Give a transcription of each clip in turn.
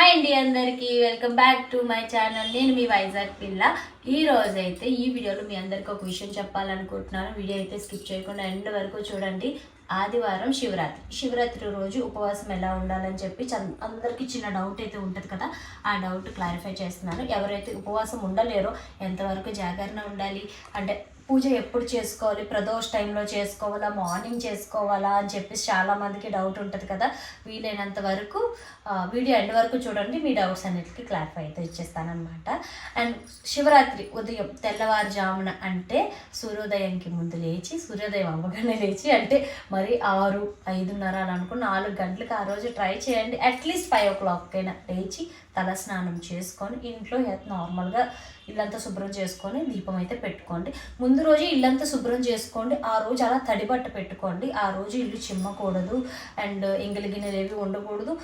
Hi అండి, అందరికీ welcome back to my channel. నేను మీ వైజాగ్ పిల్ల. ఈ రోజైతే ఈ వీడియోలో మీ అందరికీ ఒక విషయం చెప్పాలనుకుంటున్నాను. వీడియో అయితే స్కిప్ చేయకుండా ఎండ్ వరకు చూడండి. ఆదివారం శివరాత్రి రోజు ఉపవాసం ఎలా ఉండాలని చెప్పి అందరికీ చిన్న డౌట్ అయితే ఉంటుంది కదా, ఆ డౌట్ క్లారిఫై చేస్తున్నాను. ఎవరైతే ఉపవాసం ఉండలేరో ఎంతవరకు జాగరణ ఉండాలి, అంటే పూజ ఎప్పుడు చేసుకోవాలి, ప్రదోష్ టైంలో చేసుకోవాలా, మార్నింగ్ చేసుకోవాలా అని చెప్పేసి చాలామందికి డౌట్ ఉంటుంది కదా. వీలైనంత వరకు వీడియో ఎండ్ వరకు చూడండి, మీ డౌట్స్ అన్నిటికీ క్లారిఫై అయితే ఇచ్చేస్తానమాట. అండ్ శివరాత్రి ఉదయం తెల్లవారుజామున, అంటే సూర్యోదయంకి ముందు లేచి, సూర్యోదయం అవ్వగానే లేచి, అంటే మరి 6, 5:30 అని అనుకుని 4 గంటలకు ఆ రోజు ట్రై చేయండి. అట్లీస్ట్ 5 o'clock అయినా లేచి తల స్నానం చేసుకొని ఇంట్లో నార్మల్గా ఇల్లంతా శుభ్రం చేసుకొని దీపం అయితే పెట్టుకోండి. ముందు రోజు ఇల్లంతా శుభ్రం చేసుకోండి. ఆ రోజు అలా తడి బట్ట పెట్టుకోండి. ఆ రోజు ఇల్లు చిమ్మకూడదు అండ్ ఎంగిలి గిన్నెలు ఏవి ఉండకూడదు.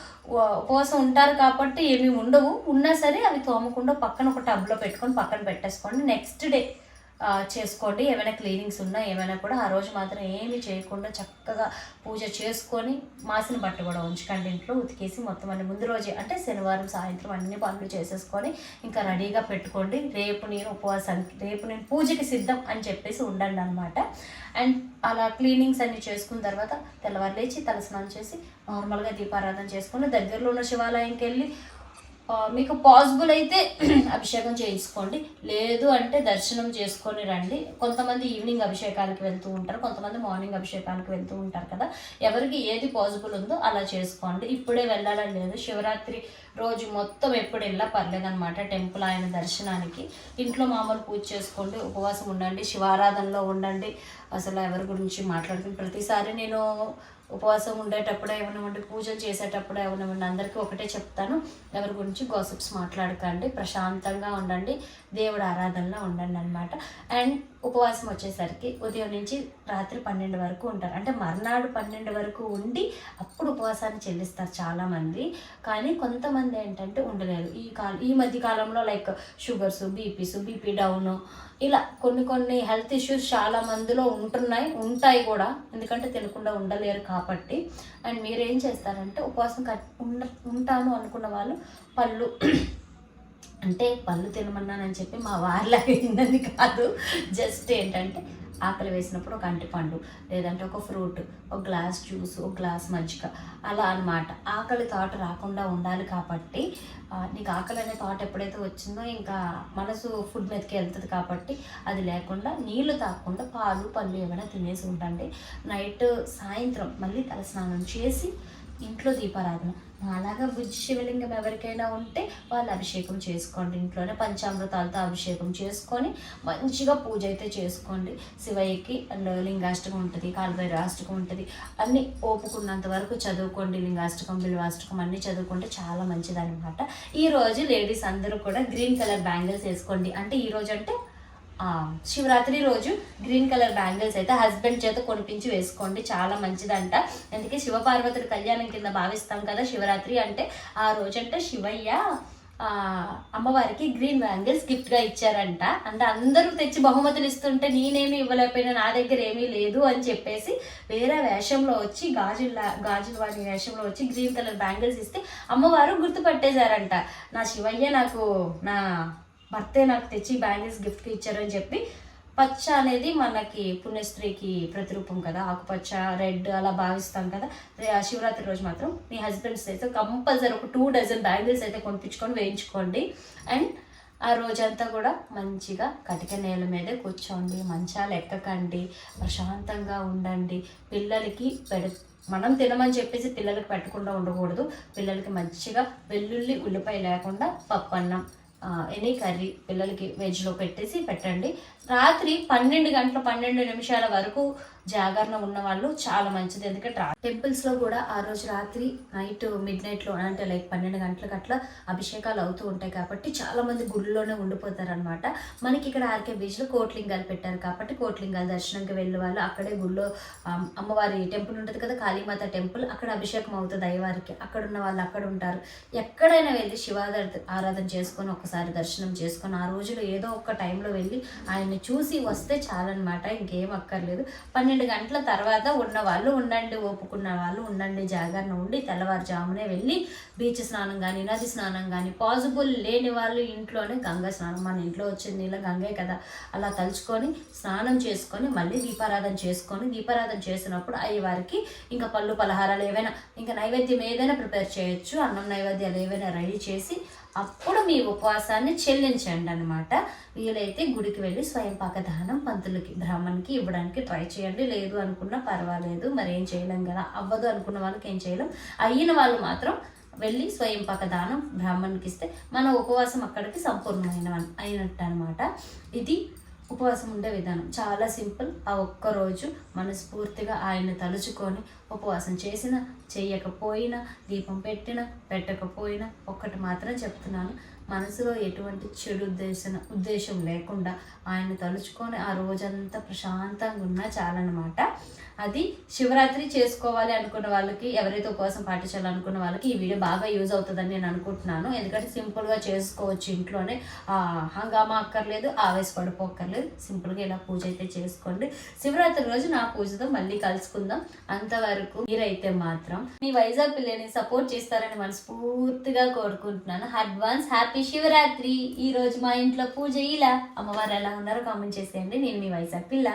ఉపవాసం ఉంటారు కాబట్టి ఏమి ఉండవు, ఉన్నా సరే అవి తోమకుండా పక్కన ఒక టబ్లో పెట్టుకొని పక్కన పెట్టేసుకోండి. నెక్స్ట్ డే చేసుకోండి. ఏమైనా క్లీనింగ్స్ ఉన్నా ఏమైనా కూడా ఆ రోజు మాత్రం ఏమీ చేయకుండా చక్కగా పూజ చేసుకొని మాసిన బట్ట కూడా ఉంచకండి ఇంట్లో, ఉతికేసి మొత్తం అన్ని ముందు రోజే, అంటే శనివారం సాయంత్రం అన్ని పనులు చేసేసుకొని ఇంకా రెడీగా పెట్టుకోండి. రేపు నేను పూజకి సిద్ధం అని చెప్పేసి ఉండండి అనమాట. అండ్ అలా క్లీనింగ్స్ అన్ని చేసుకున్న తర్వాత తెల్లవారు లేచి తలస్నానం చేసి నార్మల్గా దీపారాధన చేసుకొని దగ్గరలో ఉన్న శివాలయంకి వెళ్ళి మీకు పాసిబుల్ అయితే అభిషేకం చేయించుకోండి, లేదు అంటే దర్శనం చేసుకొని రండి. కొంతమంది ఈవినింగ్ అభిషేకానికి వెళ్తూ ఉంటారు, కొంతమంది మార్నింగ్ అభిషేకానికి వెళ్తూ ఉంటారు కదా. ఎవరికి ఏది పాసిబుల్ ఉందో అలా చేసుకోండి. ఇప్పుడే వెళ్ళాలని లేదు, శివరాత్రి రోజు మొత్తం ఎప్పుడు వెళ్ళా పర్లేదనమాట టెంపుల్ ఆయన దర్శనానికి. ఇంట్లో మామూలు పూజ చేసుకోండి, ఉపవాసం ఉండండి, శివారాధనలో ఉండండి. అసలు ఎవరి గురించి మాట్లాడుకుని ప్రతిసారి నేను ఉపవాసం ఉండేటప్పుడు ఏమన్నా పూజలు చేసేటప్పుడు ఏమన్నా అందరికీ ఒకటే చెప్తాను, ఎవరి గురించి గాసిప్స్ మాట్లాడకండి, ప్రశాంతంగా ఉండండి, దేవుడు ఆరాధనలో ఉండండి అనమాట. అండ్ ఉపవాసం వచ్చేసరికి ఉదయం నుంచి రాత్రి 12 వరకు ఉంటారు, అంటే మర్నాడు 12 వరకు ఉండి అప్పుడు ఉపవాసాన్ని చెల్లిస్తారు చాలామంది. కానీ కొంతమంది ఏంటంటే ఉండలేరు. ఈ మధ్య కాలంలో లైక్ షుగర్స్, బీపీ డౌన్, ఇలా కొన్ని హెల్త్ ఇష్యూస్ చాలా మందిలో ఉంటాయి కూడా, ఎందుకంటే తినకుండా ఉండలేరు కాబట్టి. అండ్ మీరేం చేస్తారంటే ఉపవాసం ఉంటాను అనుకున్న వాళ్ళు పళ్ళు అంటే పళ్ళు తినమన్నానని చెప్పి మా వారిలాగా తిన్నది కాదు, జస్ట్ ఏంటంటే ఆకలి వేసినప్పుడు ఒక అంటిపండు, లేదంటే ఒక ఫ్రూట్, ఒక గ్లాస్ జ్యూస్, ఒక గ్లాస్ మజ్జిగ, అలా అనమాట. ఆకలి థాట్ రాకుండా ఉండాలి కాబట్టి, నీకు ఆకలి అనే థాట్ ఎప్పుడైతే వచ్చిందో ఇంకా మనసు ఫుడ్ మీదకి వెళ్తుంది కాబట్టి అది లేకుండా నీళ్లు తాగకుండా పాలు పళ్ళు ఏమైనా తినేసి ఉండండి. నైట్ సాయంత్రం మళ్ళీ తలస్నానం చేసి ఇంట్లో దీపారాధన. అలాగా బుజ్జి శివలింగం ఎవరికైనా ఉంటే వాళ్ళు అభిషేకం చేసుకోండి, ఇంట్లోనే పంచామృతాలతో అభిషేకం చేసుకొని మంచిగా పూజ అయితే చేసుకోండి. శివయ్యకి అండ్ లింగాష్టకం ఉంటుంది, కాలభైరవాష్టకం ఉంటుంది, అన్నీ ఓపుకున్నంత వరకు చదువుకోండి. లింగాష్టకం, బిల్వాష్టకం అన్నీ చదువుకుంటే చాలా మంచిది అనమాట. ఈరోజు లేడీస్ అందరూ కూడా గ్రీన్ కలర్ బ్యాంగిల్స్ వేసుకోండి. అంటే ఈరోజు అంటే శివరాత్రి రోజు గ్రీన్ కలర్ బ్యాంగిల్స్ అయితే హస్బెండ్ చేత కొనిపించి వేసుకోండి, చాలా మంచిదంట. అందుకే శివపార్వతుడి కళ్యాణం కింద భావిస్తాం కదా శివరాత్రి అంటే. ఆ రోజంటే శివయ్య అమ్మవారికి గ్రీన్ బ్యాంగిల్స్ గిఫ్ట్గా ఇచ్చారంట. అంటే అందరూ తెచ్చి బహుమతులు ఇస్తుంటే నేనేమి ఇవ్వలేకపోయినా, నా దగ్గర ఏమీ లేదు అని చెప్పేసి వేరే వేషంలో వచ్చి గాజుల వాడి వేషంలో వచ్చి గ్రీన్ కలర్ బ్యాంగిల్స్ ఇస్తే అమ్మవారు గుర్తుపట్టేశారంట. నా శివయ్య నా భర్తే నాకు తెచ్చి బ్యాంగిల్స్ గిఫ్ట్కి ఇచ్చారని చెప్పి. పచ్చ అనేది మనకి పుణ్యస్త్రీకి ప్రతిరూపం కదా, ఆకుపచ్చ, రెడ్ అలా భావిస్తాం కదా. శివరాత్రి రోజు మాత్రం మీ హస్బెండ్స్ అయితే కంపల్సరీ ఒక 2 డజన్ బ్యాంగిల్స్ అయితే కొనిపించుకొని వేయించుకోండి. అండ్ ఆ రోజంతా కూడా మంచిగా కటిక నేల మీదే కూర్చోండి, మంచాలు ఎక్కకండి, ప్రశాంతంగా ఉండండి. పిల్లలకి మనం తినమని చెప్పేసి పిల్లలకి పెట్టకుండా ఉండకూడదు. పిల్లలకి మంచిగా వెల్లుల్లి ఉల్లిపాయ లేకుండా పప్పన్నం, ఎనీ కర్రీ పిల్లలకి వెజ్లో పెట్టండి. రాత్రి 12 గంటల 12 నిమిషాల వరకు జాగరణ ఉన్న వాళ్ళు చాలా మంచిది. ఎందుకంటే టెంపుల్స్లో కూడా ఆ రోజు రాత్రి నైట్ మిడ్నైట్లో, అంటే లైక్ 12 గంటలకు అట్లా అభిషేకాలు అవుతూ ఉంటాయి కాబట్టి చాలామంది గుడిలోనే ఉండిపోతారు అనమాట. మనకి ఇక్కడ ఆర్కే బీచ్లో కోట్లింగాలు పెట్టారు కాబట్టి కోట్లింగాల దర్శనంకి వెళ్ళే వాళ్ళు అక్కడే గుడిలో అమ్మవారి టెంపుల్ ఉంటుంది కదా, కాళీమాత టెంపుల్, అక్కడ అభిషేకం అవుతుంది అయ్యవారికి. అక్కడ ఉన్న వాళ్ళు అక్కడ ఉంటారు. ఎక్కడైనా వెళ్ళి ఆరాధన చేసుకొని ఒకసారి దర్శనం చేసుకొని ఆ రోజులో ఏదో ఒక టైంలో వెళ్ళి ఆయన్ని చూసి వస్తే చాలన్నమాట, ఇంకేం అక్కర్లేదు. 12 12 గంటల తర్వాత ఉన్న వాళ్ళు ఉండండి, ఒప్పుకున్న వాళ్ళు ఉండండి, జాగరణ ఉండి తెల్లవారుజామునే వెళ్ళి బీచ్ స్నానం కానీ నది స్నానం కానీ, పాసిబుల్ లేని వాళ్ళు ఇంట్లోనే గంగా స్నానం, మన ఇంట్లో వచ్చింది నీళ్ళ గంగే కదా, అలా తలుచుకొని స్నానం చేసుకొని మళ్ళీ దీపారాధన చేసుకొని, దీపారాధన చేసినప్పుడు అయ్యవారికి ఇంకా పళ్ళు పలహారాలు ఏవైనా ఇంకా నైవేద్యం ఏదైనా ప్రిపేర్ చేయొచ్చు, అన్నం నైవేద్యాలు ఏవైనా రెడీ చేసి అప్పుడు మీ ఉపవాసాన్ని చెల్లించండి అనమాట. వీలైతే గుడికి వెళ్ళి స్వయంపాక దానం పంతులకి బ్రాహ్మణ్కి ఇవ్వడానికి ట్రై చేయండి. లేదు అనుకున్నా పర్వాలేదు, మరి ఏం చేయలేం కదా, అవ్వదు అనుకున్న వాళ్ళకి ఏం చేయలేం. అయిన వాళ్ళు మాత్రం వెళ్ళి స్వయంపాక దానం బ్రాహ్మణ్కి ఇస్తే మన ఉపవాసం అక్కడికి అయినట్టు అనమాట. ఇది ఉపవాసం ఉండే విధానం చాలా సింపుల్. ఆ ఒక్కరోజు మనస్ఫూర్తిగా ఆయన తలుచుకొని ఉపవాసం చేసినా చేయకపోయినా, దీపం పెట్టినా పెట్టకపోయినా, ఒక్కటి మాత్రం చెప్తున్నాను, మనసులో ఎటువంటి చెడు ఉద్దేశం లేకుండా ఆయన తలుచుకొని ఆ రోజంతా ప్రశాంతంగా ఉన్నా చాలన్నమాట. అది శివరాత్రి చేసుకోవాలి అనుకున్న వాళ్ళకి, ఎవరైతే ఉపవాసం పాటించాలనుకున్న వాళ్ళకి ఈ వీడియో బాగా యూజ్ అవుతుందని నేను అనుకుంటున్నాను. ఎందుకంటే సింపుల్గా చేసుకోవచ్చు ఇంట్లోనే, హంగామా అక్కర్లేదు, ఆవేశపడిపోక్కర్లేదు, సింపుల్గా ఇలా పూజ అయితే చేసుకోండి. శివరాత్రి రోజు నా పూజతో మళ్ళీ కలుసుకుందాం. అంతవరకు మీరైతే మాత్రం మీ వైజాగ్ పిల్లని సపోర్ట్ చేస్తారని మనస్ఫూర్తిగా కోరుకుంటున్నాను. Advance happy Shivaratri. ఈ రోజు మా ఇంట్లో పూజ ఇలా. అమ్మవారు ఎలా ఉన్నారో కామెంట్ చేసేయండి. నేను మీ వైజాగ్ పిల్ల.